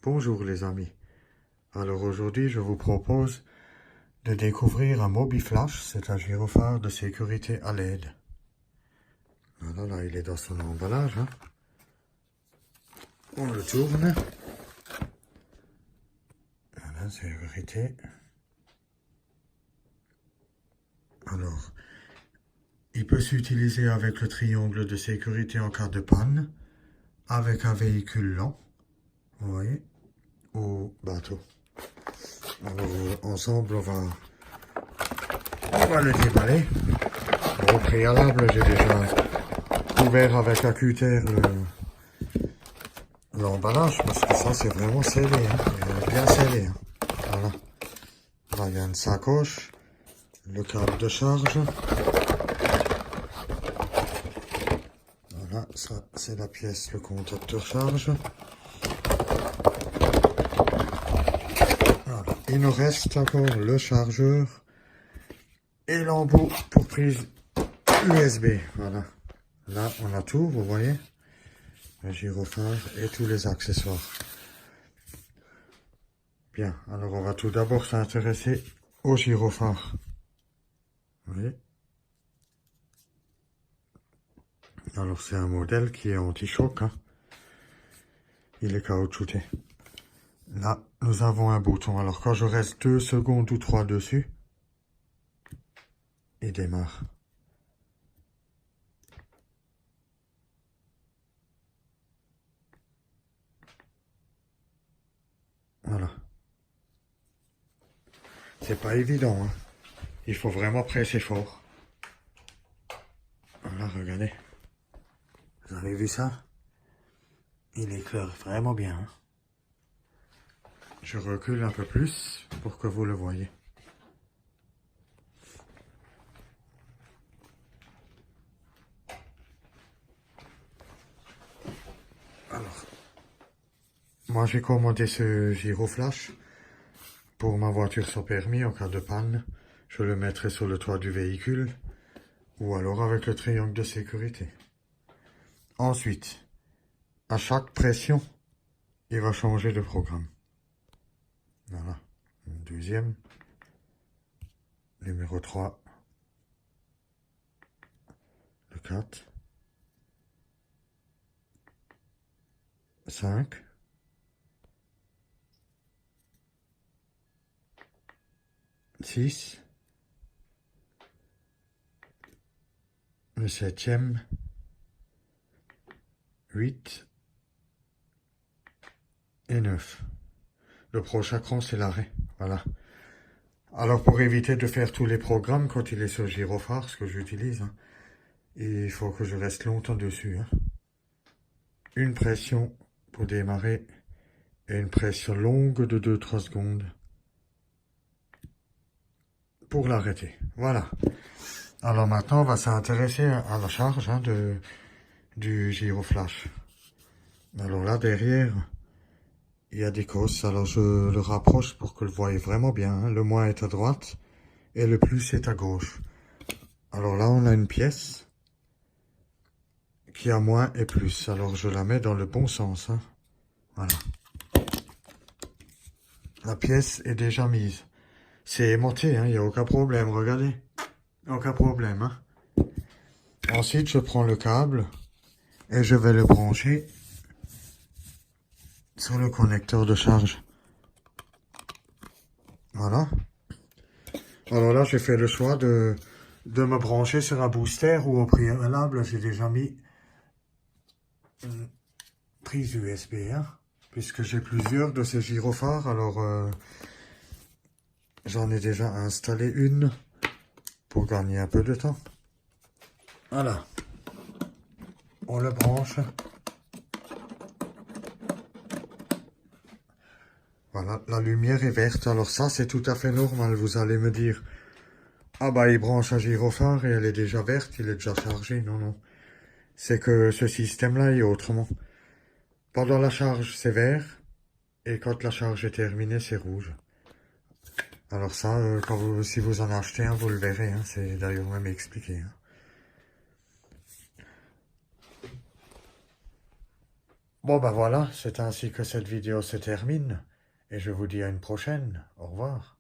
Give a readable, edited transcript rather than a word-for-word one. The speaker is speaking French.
Bonjour les amis. Alors aujourd'hui je vous propose de découvrir un MobiFlash, c'est un gyrophare de sécurité à LED. Voilà, là il est dans son emballage. On le tourne. Voilà, sécurité. Alors, il peut s'utiliser avec le triangle de sécurité en cas de panne, avec un véhicule lent, vous voyez, ou bateau. Alors ensemble on va le déballer. Au préalable, j'ai déjà couvert avec un cutter l'emballage parce que ça c'est vraiment scellé, bien scellé. Voilà. Là il y a une sacoche, le câble de charge. Voilà, ça c'est la pièce, le contacteur charge. Voilà. Il nous reste encore le chargeur et l'embout pour prise USB. Voilà. Là on a tout, vous voyez. Le gyrophare et tous les accessoires. Bien, alors on va tout d'abord s'intéresser au gyrophare. Vous voyez? Alors c'est un modèle qui est anti-choc. Il est caoutchouté. Là, nous avons un bouton. Alors quand je reste 2 secondes ou 3 dessus, il démarre. Voilà. C'est pas évident, Il faut vraiment presser fort. Voilà, regardez. Vous avez vu ça? Il éclaire vraiment bien. Je recule un peu plus pour que vous le voyez. Alors, moi j'ai commandé ce gyroflash pour ma voiture sans permis en cas de panne. Je le mettrai sur le toit du véhicule ou alors avec le triangle de sécurité. Ensuite, à chaque pression, il va changer de programme. Voilà, deuxième, numéro 3, le 4, 5, six, le 7e, 8 et 9. Le prochain cran, c'est l'arrêt. Voilà. Alors, pour éviter de faire tous les programmes quand il est sur gyrophare, ce que j'utilise, il faut que je reste longtemps dessus. Une pression pour démarrer et une pression longue de 2-3 secondes pour l'arrêter. Voilà. Alors maintenant, on va s'intéresser à la charge du gyroflash. Alors là, derrière, il y a des cosses. Alors je le rapproche pour que vous le voyez vraiment bien. Le moins est à droite et le plus est à gauche. Alors là, on a une pièce qui a moins et plus. Alors je la mets dans le bon sens. Voilà. La pièce est déjà mise. C'est aimanté, il n'y a aucun problème, regardez. Aucun problème. Ensuite, je prends le câble et je vais le brancher sur le connecteur de charge. Voilà. Alors là, j'ai fait le choix de me brancher sur un booster ou au préalable, j'ai déjà mis une prise USB, puisque j'ai plusieurs de ces gyrophares. Alors, j'en ai déjà installé une pour gagner un peu de temps. Voilà. On le branche. Voilà, la lumière est verte. Alors ça, c'est tout à fait normal. Vous allez me dire, ah bah, il branche un gyrophare et elle est déjà verte, il est déjà chargé. Non, non. C'est que ce système-là est autrement. Pendant la charge, c'est vert. Et quand la charge est terminée, c'est rouge. Alors ça, si vous en achetez un, vous le verrez. C'est d'ailleurs même expliqué. Bon ben voilà, c'est ainsi que cette vidéo se termine. Et je vous dis à une prochaine. Au revoir.